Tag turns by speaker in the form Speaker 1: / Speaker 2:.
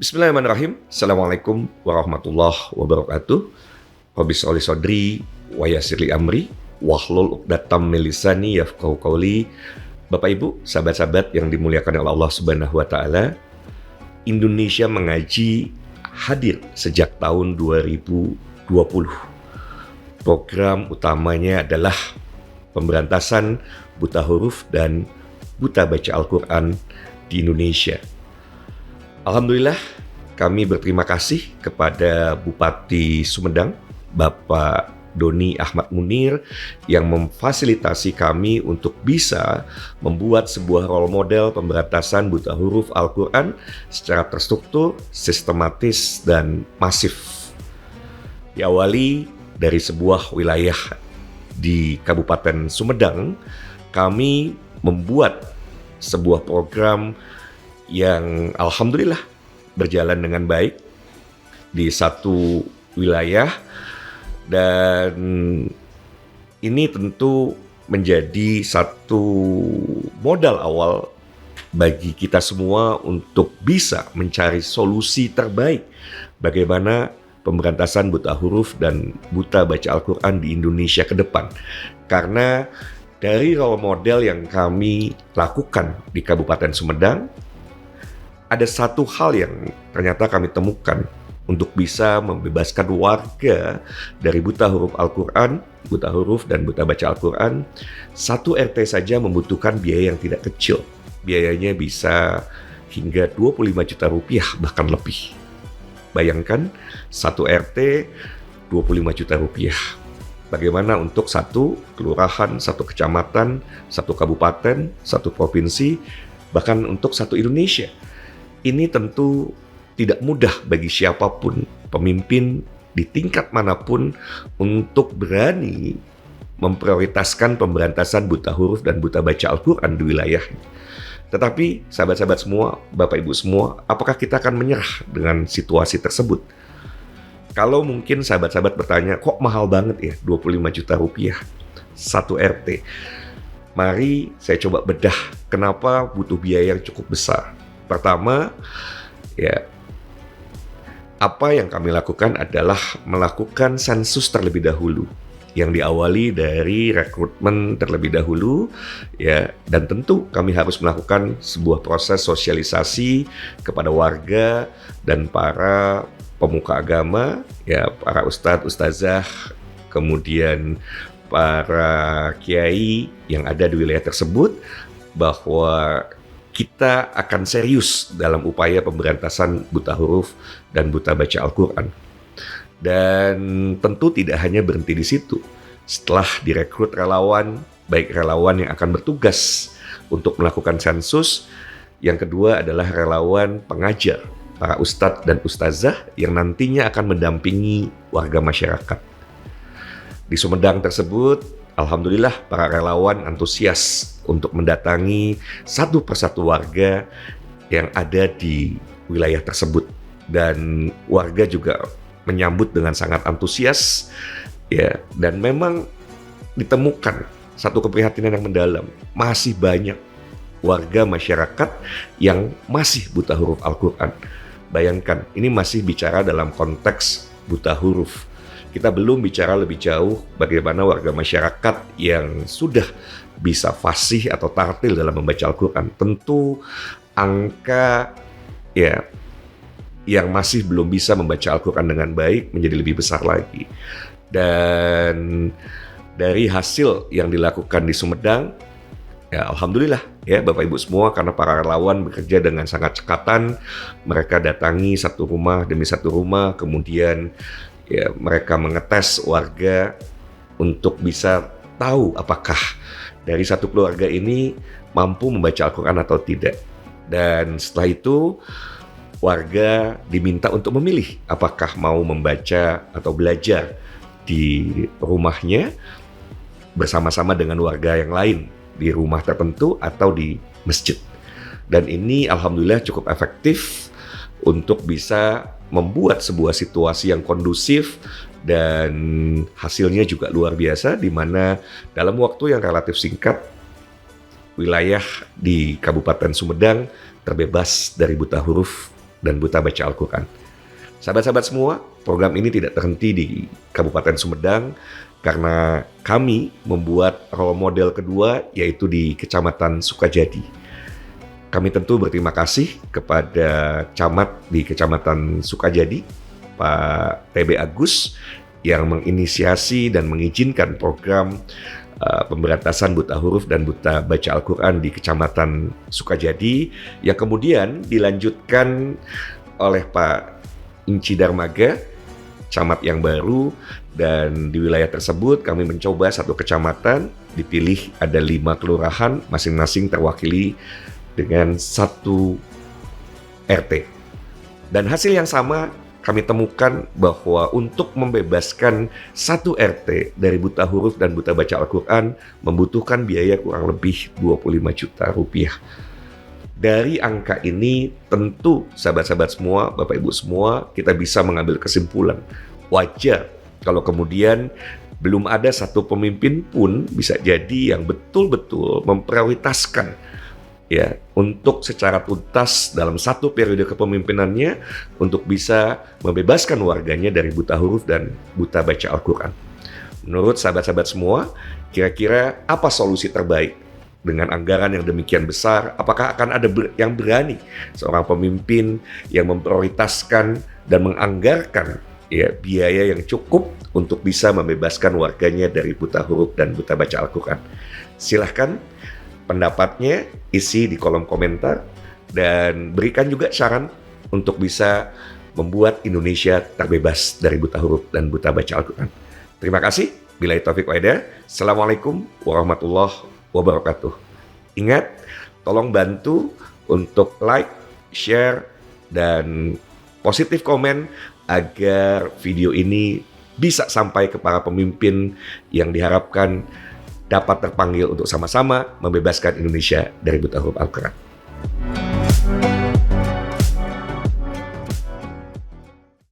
Speaker 1: Bismillahirrahmanirrahim. Assalamualaikum warahmatullahi wabarakatuh. Rabbi sholli shodri wa yassir li amri wahlul 'uqdatam min lisani yafqahu qawli. Bapak Ibu, sahabat-sahabat yang dimuliakan oleh Allah Subhanahu wa taala, Indonesia Mengaji hadir sejak tahun 2020. Program utamanya adalah pemberantasan buta huruf dan buta baca Al-Quran di Indonesia. Alhamdulillah, kami berterima kasih kepada Bupati Sumedang, Bapak Doni Ahmad Munir, yang memfasilitasi kami untuk bisa membuat sebuah role model pemberantasan buta huruf Al-Quran secara terstruktur, sistematis, dan masif. Diawali dari sebuah wilayah di Kabupaten Sumedang, kami membuat sebuah program yang alhamdulillah berjalan dengan baik di satu wilayah, dan ini tentu menjadi satu modal awal bagi kita semua untuk bisa mencari solusi terbaik bagaimana pemberantasan buta huruf dan buta baca Al-Quran di Indonesia ke depan. Karena dari role model yang kami lakukan di Kabupaten Sumedang, ada satu hal yang ternyata kami temukan untuk bisa membebaskan warga dari buta huruf Al-Quran, buta huruf dan buta baca Al-Quran. Satu RT saja membutuhkan biaya yang tidak kecil. Biayanya bisa hingga 25 juta rupiah bahkan lebih. Bayangkan satu RT 25 juta rupiah. Bagaimana untuk satu kelurahan, satu kecamatan, satu kabupaten, satu provinsi, bahkan untuk satu Indonesia. Ini tentu tidak mudah bagi siapapun, pemimpin di tingkat manapun, untuk berani memprioritaskan pemberantasan buta huruf dan buta baca Al-Quran di wilayah. Tetapi sahabat-sahabat semua, Bapak Ibu semua, apakah kita akan menyerah dengan situasi tersebut? Kalau mungkin sahabat-sahabat bertanya, kok mahal banget ya 25 juta rupiah satu RT? Mari saya coba bedah kenapa butuh biaya yang cukup besar. Pertama, ya, apa yang kami lakukan adalah melakukan sensus terlebih dahulu, yang diawali dari rekrutmen terlebih dahulu, ya, dan tentu kami harus melakukan sebuah proses sosialisasi kepada warga dan para pemuka agama, ya, para ustadz, ustazah, kemudian para kiai yang ada di wilayah tersebut, bahwa kita akan serius dalam upaya pemberantasan buta huruf dan buta baca Al-Quran. Dan tentu tidak hanya berhenti di situ. Setelah direkrut relawan, baik relawan yang akan bertugas untuk melakukan sensus, yang kedua adalah relawan pengajar, para ustadz dan ustazah yang nantinya akan mendampingi warga masyarakat. Di Sumedang tersebut, alhamdulillah para relawan antusias untuk mendatangi satu persatu warga yang ada di wilayah tersebut. Dan warga juga menyambut dengan sangat antusias, ya, dan memang ditemukan satu keprihatinan yang mendalam. Masih banyak warga masyarakat yang masih buta huruf Al-Quran. Bayangkan, ini masih bicara dalam konteks buta huruf. Kita belum bicara lebih jauh bagaimana warga masyarakat yang sudah bisa fasih atau tartil dalam membaca Al-Quran. Tentu angka, ya, yang masih belum bisa membaca Al-Quran dengan baik menjadi lebih besar lagi. Dan dari hasil yang dilakukan di Sumedang, ya, alhamdulillah ya Bapak Ibu semua, karena para relawan bekerja dengan sangat cekatan. Mereka datangi satu rumah demi satu rumah, kemudian ya, mereka mengetes warga untuk bisa tahu apakah dari satu keluarga ini mampu membaca Al-Quran atau tidak. Dan setelah itu warga diminta untuk memilih apakah mau membaca atau belajar di rumahnya bersama-sama dengan warga yang lain di rumah tertentu atau di masjid. Dan ini alhamdulillah cukup efektif untuk bisa membuat sebuah situasi yang kondusif, dan hasilnya juga luar biasa, di mana dalam waktu yang relatif singkat wilayah di Kabupaten Sumedang terbebas dari buta huruf dan buta baca Al-Quran. Sahabat-sahabat semua, program ini tidak terhenti di Kabupaten Sumedang karena kami membuat role model kedua yaitu di Kecamatan Sukajadi. Kami tentu berterima kasih kepada camat di Kecamatan Sukajadi, Pak TB Agus, yang menginisiasi dan mengizinkan program pemberantasan buta huruf dan buta baca Al-Quran di Kecamatan Sukajadi yang kemudian dilanjutkan oleh Pak Inci Darmaga, camat yang baru, dan di wilayah tersebut kami mencoba satu kecamatan, dipilih ada 5 kelurahan, masing-masing terwakili dengan 1 RT. Dan hasil yang sama kami temukan bahwa untuk membebaskan 1 RT dari buta huruf dan buta baca Al-Quran membutuhkan biaya kurang lebih 25 juta rupiah. Dari angka ini tentu sahabat-sahabat semua, Bapak Ibu semua, kita bisa mengambil kesimpulan. Wajar kalau kemudian belum ada satu pemimpin pun bisa jadi yang betul-betul memprioritaskan ya untuk secara tuntas dalam satu periode kepemimpinannya untuk bisa membebaskan warganya dari buta huruf dan buta baca Al-Quran. Menurut sahabat-sahabat semua, kira-kira apa solusi terbaik dengan anggaran yang demikian besar? Apakah akan ada yang berani seorang pemimpin yang memprioritaskan dan menganggarkan ya biaya yang cukup untuk bisa membebaskan warganya dari buta huruf dan buta baca Al-Quran? Silahkan pendapatnya isi di kolom komentar dan berikan juga saran untuk bisa membuat Indonesia terbebas dari buta huruf dan buta baca Al-Quran. Terima kasih. Billahi taufiq wal hidayah. Assalamualaikum warahmatullahi wabarakatuh. Ingat, tolong bantu untuk like, share, dan positif komen agar video ini bisa sampai ke para pemimpin yang diharapkan dapat terpanggil untuk sama-sama membebaskan Indonesia dari buta huruf Al-Quran.